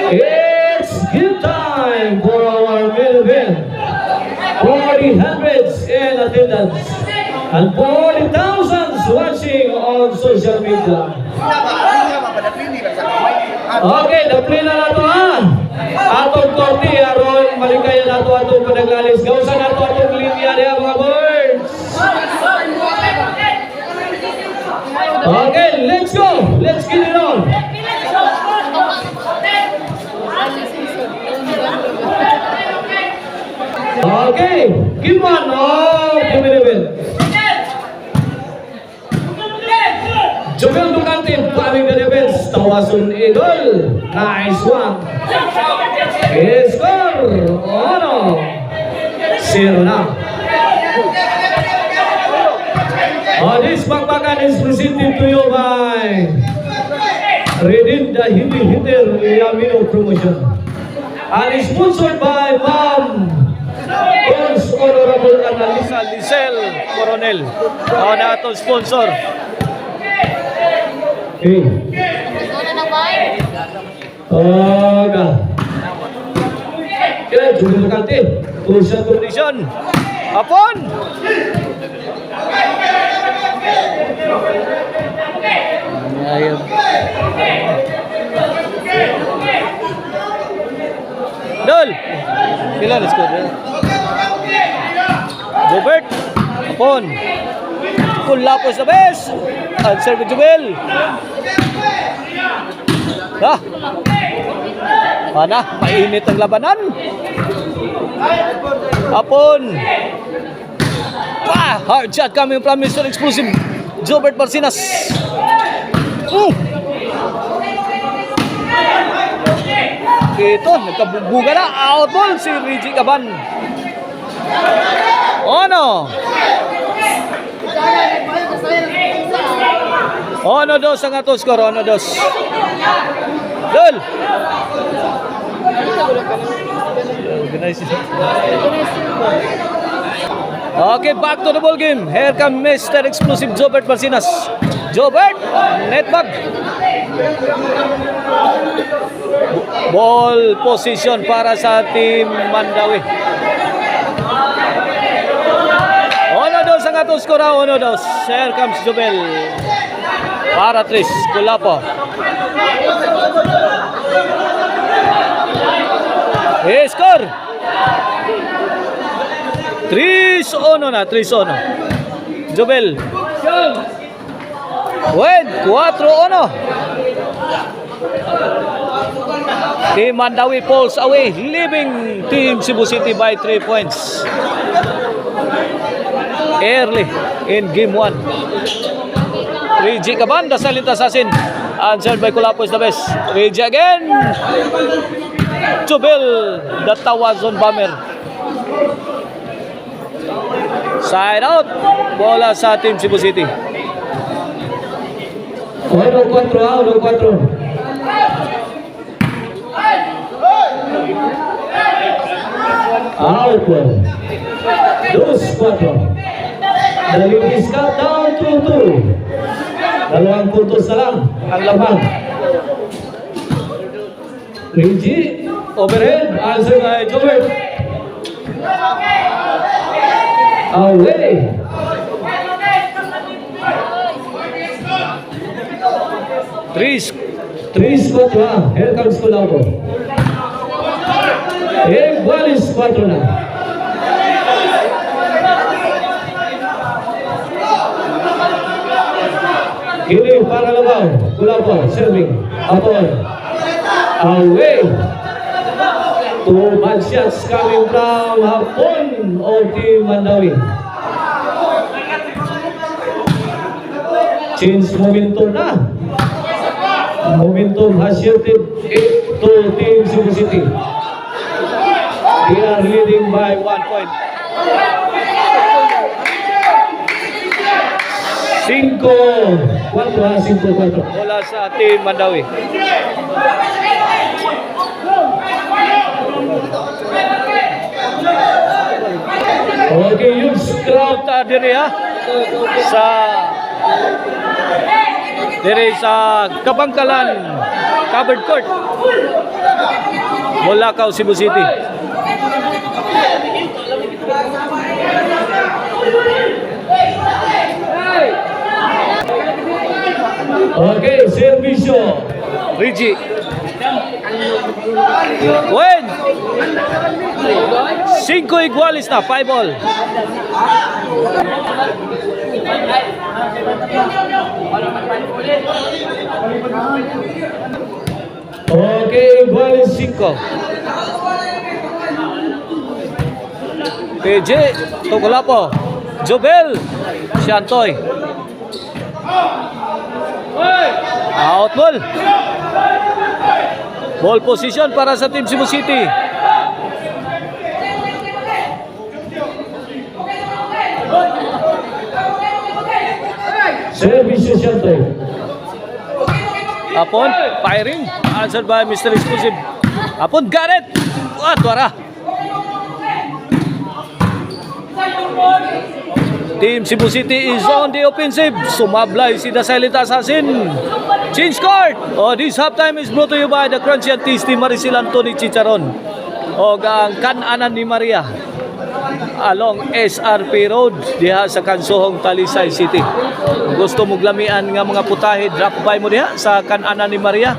It's game time for our main event. For the hundreds in attendance and for the thousands watching on social media. Okay, na-play na nato ha. Atong korte, aron maligaya nato atong panaglalis. Gawsan nato atong linya niya mga birds. Okay, let's go. Let's get it on. Okay, give one of the main event. Joel Ducante paling the defense. Tawasun Eagle. Nice one. Score. Oh no. 0 na. This bakbakan is presented to you by Redin the Hindi Hitter Yamino Promotion. And is sponsored by Ma'am Cons Honorable Analisa Lisel Coronel. Na ito sponsor. Okay. God. Okay, Joel Ducante. Crucial condition. Hapon. Ayun. Dol. Kailan na score? Robert. Hapon. Kulapos na bes. Answer with Joel. Mana? Mainit ang labanan. Hapon. Hard shot coming from Mr. Explosive Jobert Barcinas. Ito, nagkabubuga na. Out ball si Reggie Caban. Ono 2 ang ato score. 2. Dol. Okay, back to the ball game. Here comes Mr. Explosive Jobert Barcinas. Jobert, net back. Ball position para sa team Mandawi. 1-2 ang ato score. 1-2. Here comes Jobel. Para Tris, Kulapo. Score. 3-1 na, 3-1. Jobel. Wait, 4-1. Team Mandawi pulls away, leaving Team Cebu City by 3 points. Early in game 1. Reggie Caban, the silent assassin. Answered by Kulapos the best. Reggie again. Jobel, the Tawazon bomber. Side out. Bola sa Team Cebu City. 1-4. Out. 2-4. The lead is cut down to 2. 2 puntos na lang ang laban. Reggie, overhead, answer by Jobert. Away. Three spot na. Here comes Kulabo. Ball is 4 na. Kini para labaw. Kulabo, serving. Upon. Away. 2 bad shots coming from Hapon of Team Mandawi. Change momentum na. Momentum has shifted to Team Cebu City. They are leading by 1 point. 5-4. Bola sa Team Mandawi. Okay, huge crowd diri ha sa Dere sa Kabangkalan covered court. Bolakaw, Cebu City. Okay, servisyo. Rigi. Win. 5 igualis na, 5 all. Okay, igualis 5. PJ, Tokolapo. Jobel, Siantoy. Out ball. Ball position para sa Team Cebu City. Service Siantoy. Upon firing, answered by Mr. Exclusive. Upon Garrett. Tuara. Team Cebu City is on the offensive. Sumablay si The Silent Assassin. Change card. This halftime is brought to you by the Crunchy and Tasty Maricel Anthony Chicharon. O ang Kan-anan ni Maria along SRP Road diha sa Kansohong, Talisay City. Gusto mo glamian nga mga putahe, drop by mo diha sa Kan-anan ni Maria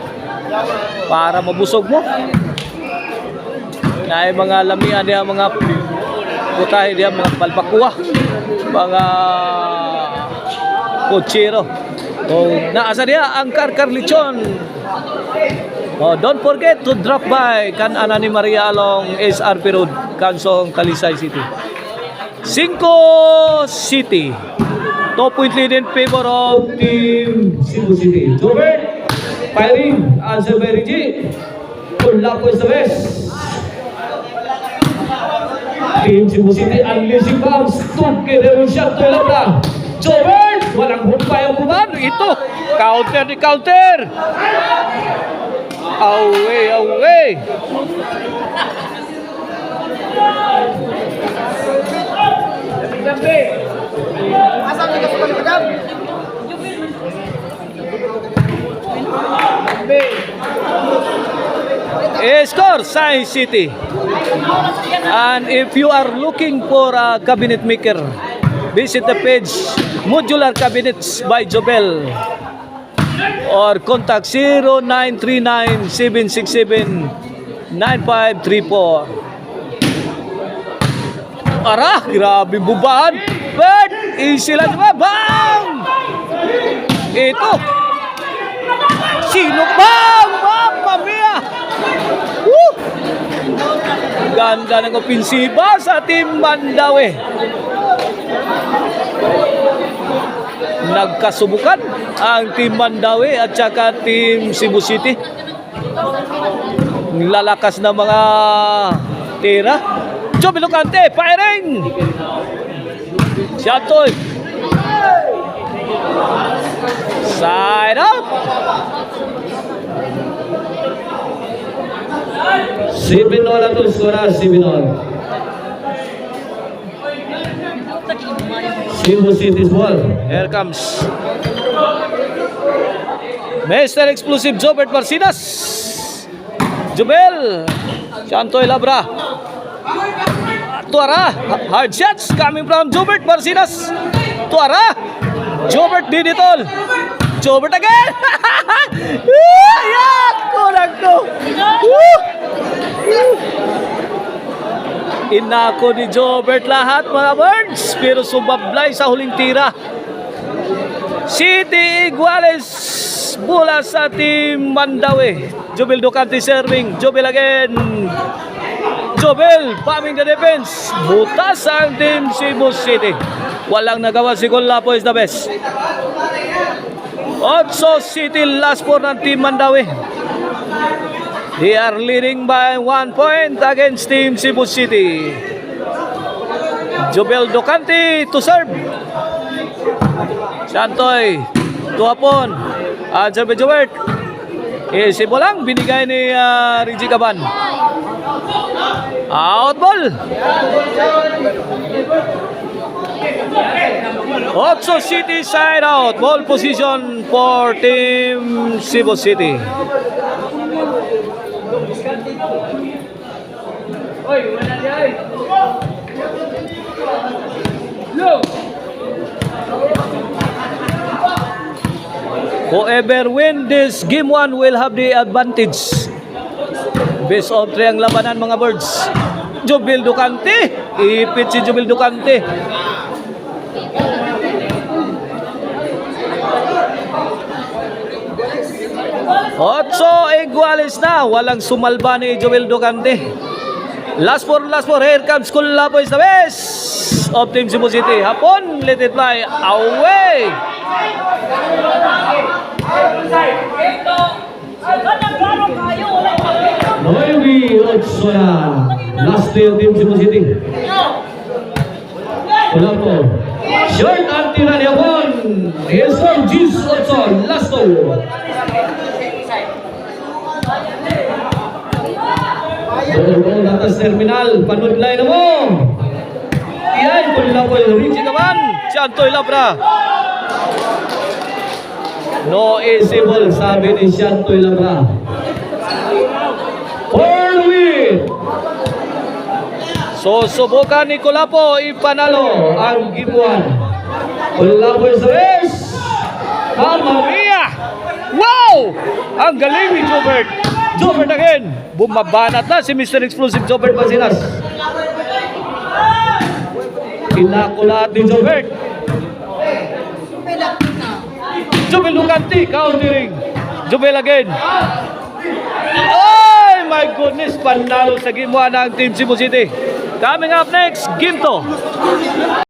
para mabusog mo. Naay mga lamian diha, mga putahe diha, mga palpakuha, mga kutsiro. Naasa diha ang Karkar Lechon. Don't forget to drop by Kan-anan ni Maria along SRP Road, Kansohong, Talisay City. 5 City. 2-point lead in favor of Team Cebu City. Jobert firing, answer by Rigi. Tulapo is the best. Team Cebu City unleashing bombs. Tuke derun shot to Labra. Jobert, walang humpay ang buban. Ito, counter di counter. Away. Score, Science City. And if you are looking for a cabinet maker, visit the page Modular Cabinets by Jobel or contact 0939-767-9534. Ara, grabe bubahan. But, easy lang naman. Bang! Ito. Sino bang? Mamma mia! Woo! Ganda ng opensiba sa Team Mandaue. Nagkasubukan ang Team Mandaue at saka Team Cebu City. Lalakas na mga tira. Joby Lucante, firing! Siantoy. Side up. 7-0 ang skora, 7-0. Cebu City's ball. Here comes Mr. Explosive Jobert Marcinas. Jubel. Siantoy Labra. Tuara. Hard shots coming from Jobert Marcinas. Tuara. Jobert Diditol. Jobert again. Kulang to. Inako ni Jobert lahat mga birds, pero sumablay sa huling tira. City Iguales bola sa Team Mandaue. Jobel Ducante serving. Jobel again. Jobel bombing the defense. Butas ang Team Cebu City. Walang nagawa si Golapo is the best. 8 City last for ng Team Mandaue. They are leading by 1 point against Team Cebu City. Jobel Ducante to serve. Santoy to Hapon. Answer by Jobert. Isibo lang binigay ni Rigi Caban. Out ball. Otso City side out. Ball position for Team Cebu City. Whoever win this game 1 will have the advantage. Best of 3 ang labanan mga birds. Jubil Ducante. Ipit si Jubil Ducante. Otso igualis na. Walang sumalba ni Jubil Ducante. Last four. Here comes Kulapo is the best of Team Cebu City. Hapon, let it fly away. Noemi Otso na. Last day of Team Cebu City. Kulapo. Short ang tira ni Hapon. Here's from Gis Otso. Last two. Ball atas terminal, panudlay na mo. Iyan, Kulapo, Richie naman. Shantoy Labra. No easy ball, sabi ni Shantoy Labra. For the win. So, subukan ni Kulapo ipanalo ang game 1. Kulapo is the best. Mamma mia! Wow! Ang galing ni Jobert. Jobert again. Bumabanat na si Mr. Explosive Jobert Basinas. Kinakulat ni Jobert. Jubel Ducante countering. Jubel again. Oh my goodness, panalo sa game 1 ng Team Cebu City. Coming up next, game 2.